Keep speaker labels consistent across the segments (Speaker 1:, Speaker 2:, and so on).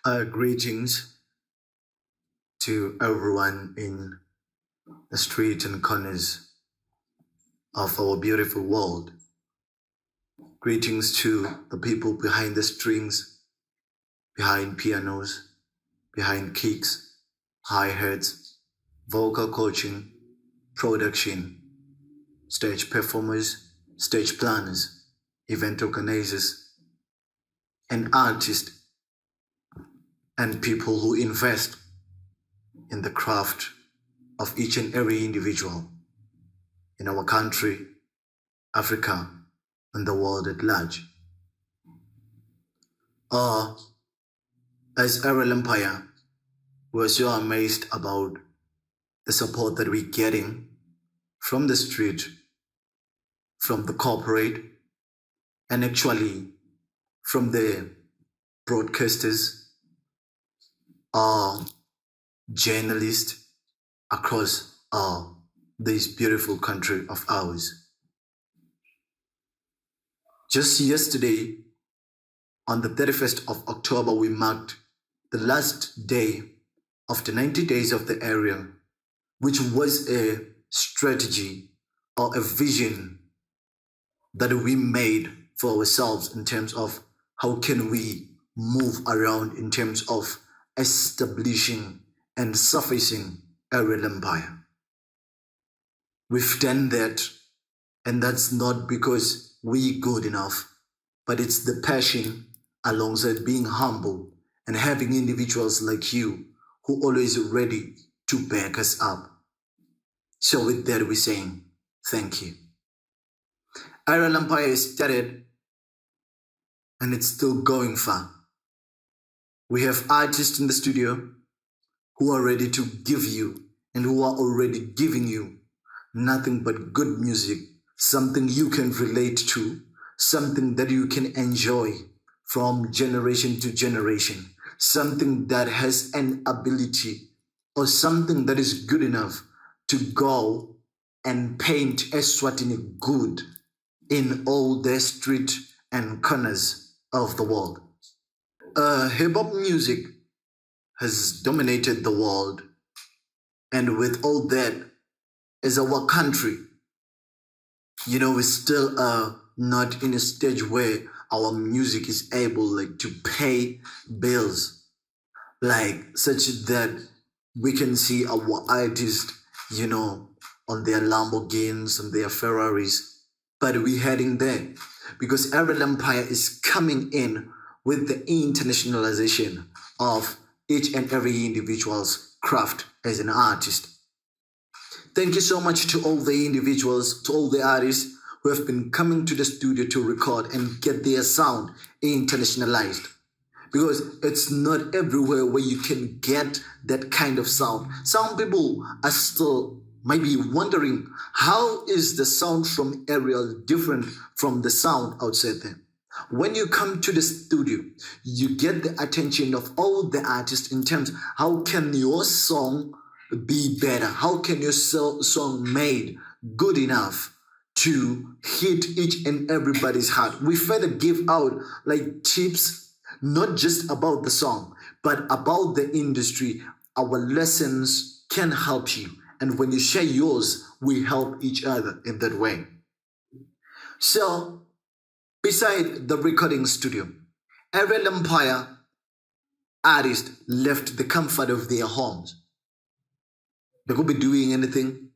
Speaker 1: Greetings to everyone in the streets and corners of our beautiful world. Greetings to the people behind the strings, behind pianos, behind kicks, hi-hats, vocal coaching, production, stage performers, stage planners, event organizers, and artists, and people who invest in the craft of each and every individual in our country, Africa, and the world at large. As Ariel Empire, we're so amazed about the support that we're getting from the street, from the corporate, and actually from the broadcasters, journalists across this beautiful country of ours. Just yesterday, on the 31st of October, we marked the last day of the 90 days of the Ariel, which was a strategy or a vision that we made for ourselves in terms of how can we move around in terms of establishing and surfacing Ariel Empire. We've done that, and that's not because we're good enough, but it's the passion alongside being humble and having individuals like you who always ready to back us up. So with that, we're saying thank you. Ariel Empire started and it's still going far. We have artists in the studio who are ready to give you and who are already giving you nothing but good music, something you can relate to, something that you can enjoy from generation to generation, something that has an ability or something that is good enough to go and paint Eswatini good in all the street and corners of the world. Hip-hop music has dominated the world, and with all that, as our country, we still are not in a stage where our music is able to pay bills such that we can see our artists, on their Lamborghinis and their Ferraris. But we're heading there because Ariel Empire is coming in with the internationalization of each and every individual's craft as an artist. Thank you so much to all the individuals, to all the artists who have been coming to the studio to record and get their sound internationalized. Because it's not everywhere where you can get that kind of sound. Some people are still maybe wondering, how is the sound from Ariel different from the sound outside there? When you come to the studio, you get the attention of all the artists in terms, how can your song be better? How can your song made good enough to hit each and everybody's heart? We further give out tips, not just about the song, but about the industry. Our lessons can help you. And when you share yours, we help each other in that way. So, beside the recording studio, Ariel Empire artists left the comfort of their homes. They could be doing anything.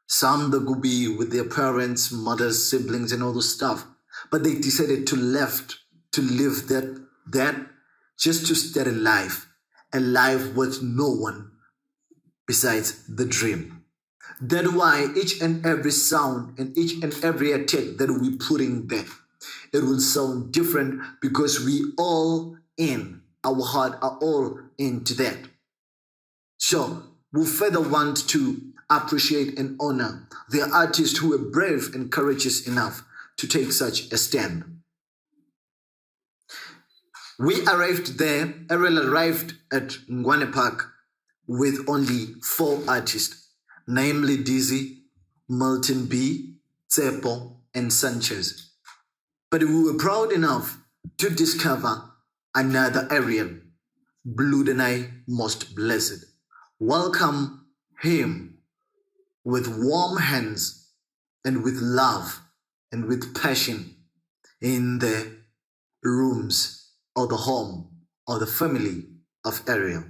Speaker 1: Some they could be with their parents, mothers, siblings, and all those stuff. But they decided to live that just to start a life with no one besides the dream. That's why each and every sound and each and every attack that we put in there, it will sound different because we all in our heart are all into that. So we further want to appreciate and honor the artists who were brave and courageous enough to take such a stand. We arrived there, Ariel arrived at Ngwane Park with only 4 artists, namely Dizzy, Milton B, Tsepo, and Sanchez. But we were proud enough to discover another Ariel, Blue Denai most blessed. Welcome him with warm hands and with love and with passion in the rooms or the home or the family of Ariel.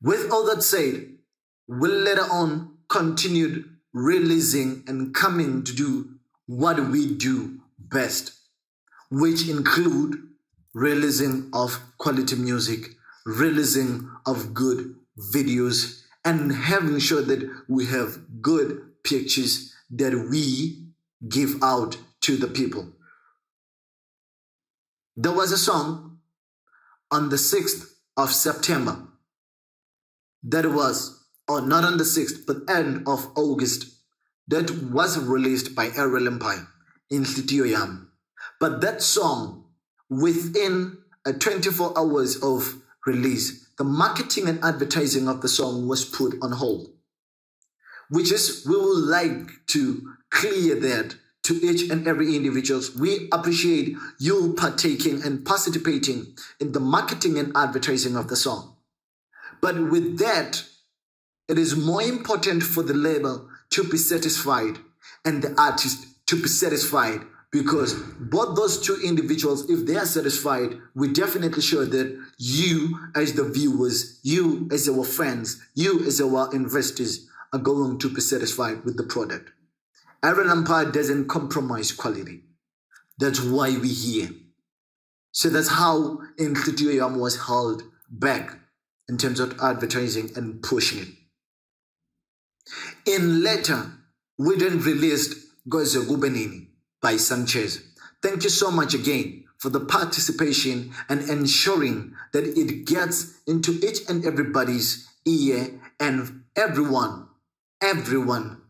Speaker 1: With all that said, we'll later on continue releasing and coming to do what we do best, which include releasing of quality music, releasing of good videos, and having sure that we have good pictures that we give out to the people. There was a song on the 6th of September that was, or not on the 6th, but end of August, that was released by Ariel Empire in Hlitiyo Yam. But that song, within 24 hours of release, the marketing and advertising of the song was put on hold. Which is, we would like to clear that to each and every individual. We appreciate you partaking and participating in the marketing and advertising of the song. But with that, it is more important for the label to be satisfied and the artist to be satisfied, because both those two individuals, if they are satisfied, we're definitely sure that you as the viewers, you as our friends, you as our investors are going to be satisfied with the product. Ariel Empire doesn't compromise quality. That's why we're here. So that's how in Hlitiyo Yam was held back in terms of advertising and pushing it. In later, we then released Goze Gubenini by Sanchez. Thank you so much again for the participation and ensuring that it gets into each and everybody's ear, and everyone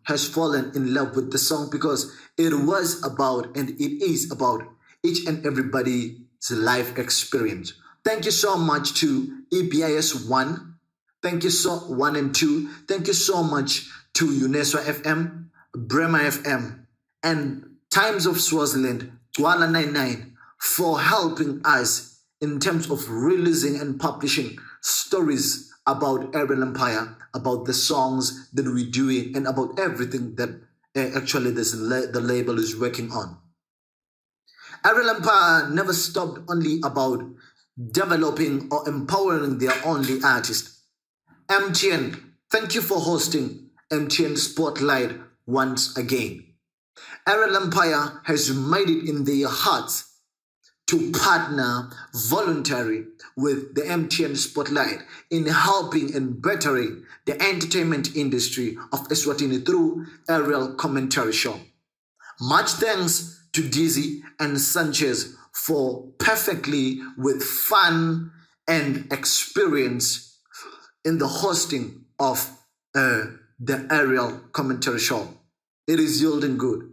Speaker 1: has fallen in love with the song, because it was about and it is about each and everybody's life experience. Thank you so much to EBIS 1. Thank you so 1 and 2. Thank you so much to UNESCO FM, Bremer FM, and Times of Swaziland, Dwala 99, for helping us in terms of releasing and publishing stories about Ariel Empire, about the songs that we're doing, and about everything that actually the label is working on. Ariel Empire never stopped only about developing or empowering their only artist. MTN, thank you for hosting MTN Spotlight once again. Ariel Empire has made it in their hearts to partner voluntarily with the MTN Spotlight in helping and bettering the entertainment industry of Eswatini through Ariel Commentary Show. Much thanks to Dizzy and Sanchez for perfectly with fun and experience in the hosting of the Ariel Commentary Show. It is yielding good.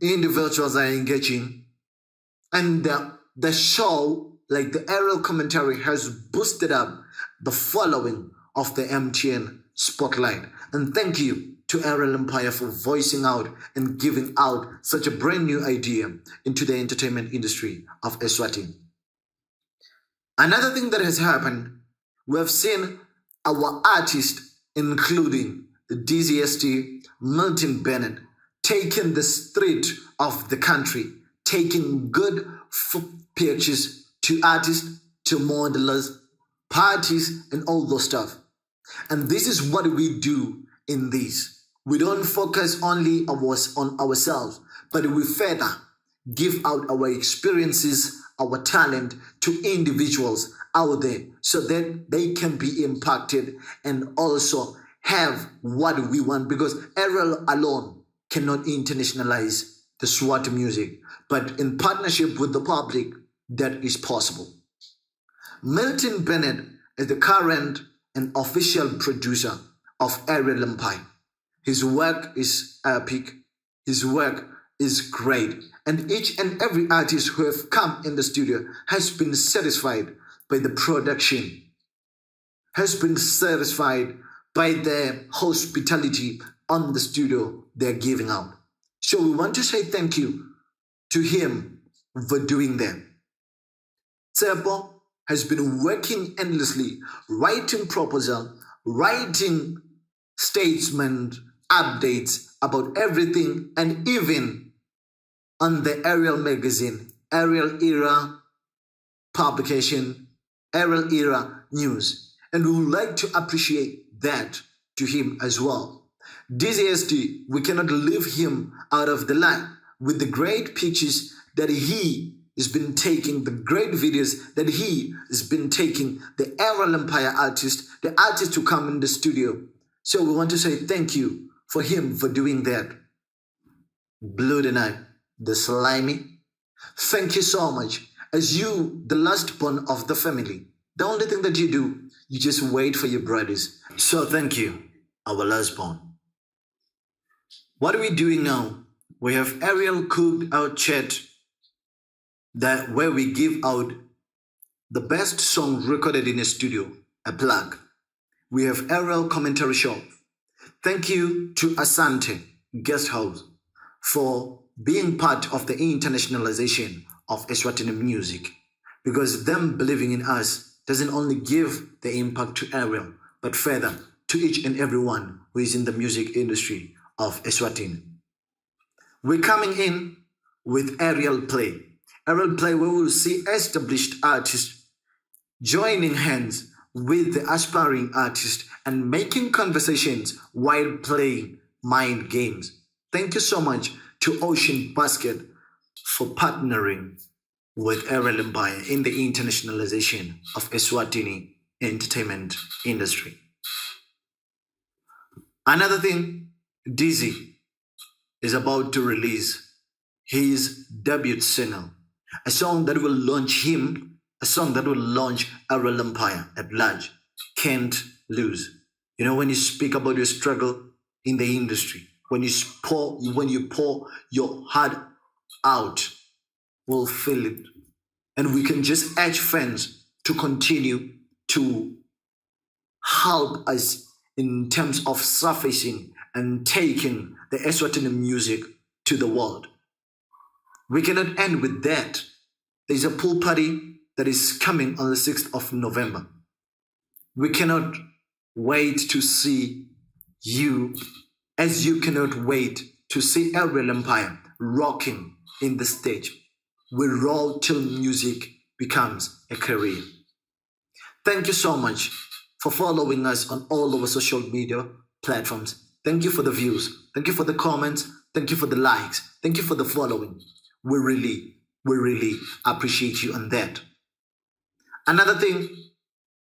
Speaker 1: Individuals are engaging, and the show, like the Ariel Commentary, has boosted up the following of the MTN Spotlight. And thank you to Ariel Empire for voicing out and giving out such a brand new idea into the entertainment industry of Eswatini. Another thing that has happened, we have seen our artists, including the DZST, Milton Bennett, taking the street of the country, taking good pictures to artists, to modelers, parties, and all those stuff. And this is what we do in this. We don't focus only on ourselves, but we further give out our experiences, our talent to individuals out there so that they can be impacted and also have what we want, because Ariel alone cannot internationalize the Swati music, but in partnership with the public, that is possible. Milton Bennett is the current and official producer of Ariel Empire. His work is epic, his work is great, and each and every artist who have come in the studio has been satisfied by the production, has been satisfied by the hospitality on the studio they're giving out. So we want to say thank you to him for doing that. Tsepo has been working endlessly, writing proposal, writing statement updates about everything, and even on the Ariel magazine, Ariel Era publication, Ariel Era news. And we would like to appreciate that to him as well. DZSD, we cannot leave him out of the line with the great pictures that he has been taking, the great videos that he has been taking, the Ariel Empire artist, the artist who come in the studio. So we want to say thank you for him for doing that. Blue the Night, the slimy. Thank you so much. As you, the last born of the family, the only thing that you do, you just wait for your brothers. So thank you, our last born. What are we doing now? We have Ariel cooked our chat where we give out the best song recorded in a studio, a plug. We have Ariel Commentary Shop. Thank you to Asante Guest House for being part of the internationalization of Eswatini music, because them believing in us doesn't only give the impact to Ariel, but further to each and everyone who is in the music industry of Eswatini. We're coming in with Ariel Play. Ariel Play, where we'll see established artists joining hands with the aspiring artist and making conversations while playing mind games. Thank you so much to Ocean Basket for partnering with Ariel Empire in the internationalization of Eswatini entertainment industry. Another thing, Dizzy is about to release his debut single, a song that will launch him, a song that will launch Ariel Empire at large. Can't lose. You know, when you speak about your struggle in the industry, when you pour your heart out, we'll feel it. And we can just urge fans to continue to help us in terms of surfacing and taking the Eswatini music to the world. We cannot end with that. There's a pool party that is coming on the 6th of November. We cannot wait to see you, as you cannot wait to see Ariel Empire rocking in the stage. We roll till music becomes a career. Thank you so much for following us on all our social media platforms. Thank you for the views. Thank you for the comments. Thank you for the likes. Thank you for the following. We really appreciate you on that. Another thing,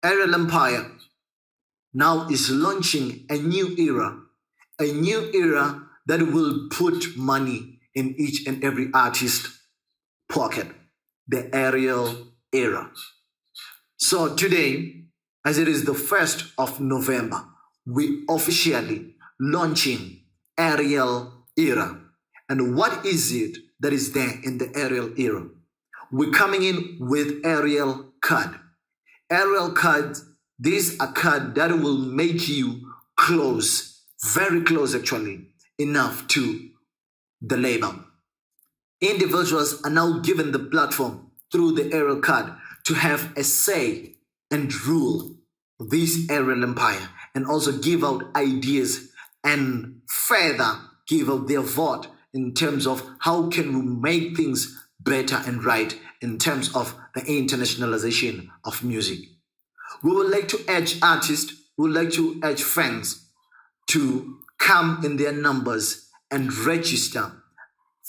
Speaker 1: Ariel Empire now is launching a new era that will put money in each and every artist's pocket, the Ariel era. So today, as it is the 1st of November, we officially launching Ariel era. And what is it that is there in the Ariel era? We're coming in with Ariel card. Ariel cards, these are cards that will make you close, very close actually, enough to the label. Individuals are now given the platform through the Ariel card to have a say and rule this Ariel Empire, and also give out ideas and further give out their vote in terms of how can we make things better and right in terms of the internationalization of music. We would like to urge artists, we would like to urge fans to come in their numbers and register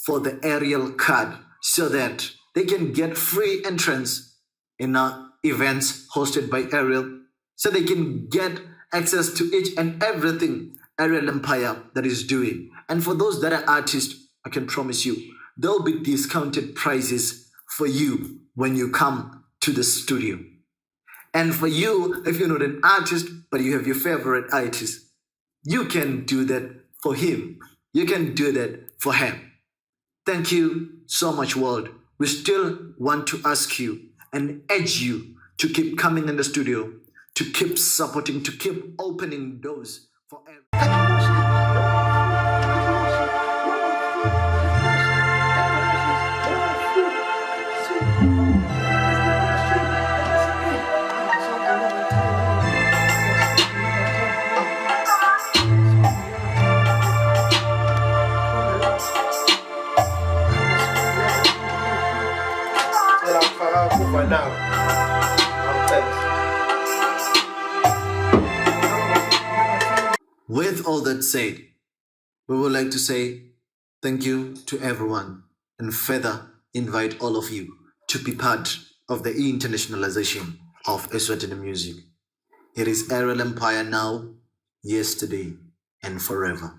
Speaker 1: for the Ariel card so that they can get free entrance in our events hosted by Ariel, so they can get access to each and everything Ariel Empire that is doing. And for those that are artists, I can promise you, there will be discounted prices for you when you come to the studio. And for you, if you're not an artist, but you have your favorite artist, you can do that for him. You can do that for him. Thank you so much, world. We still want to ask you and urge you to keep coming in the studio, to keep supporting, to keep opening doors for everyone. With all that said, we would like to say thank you to everyone and further invite all of you to be part of the internationalization of Eswatini music. It is Ariel Empire now, yesterday, and forever.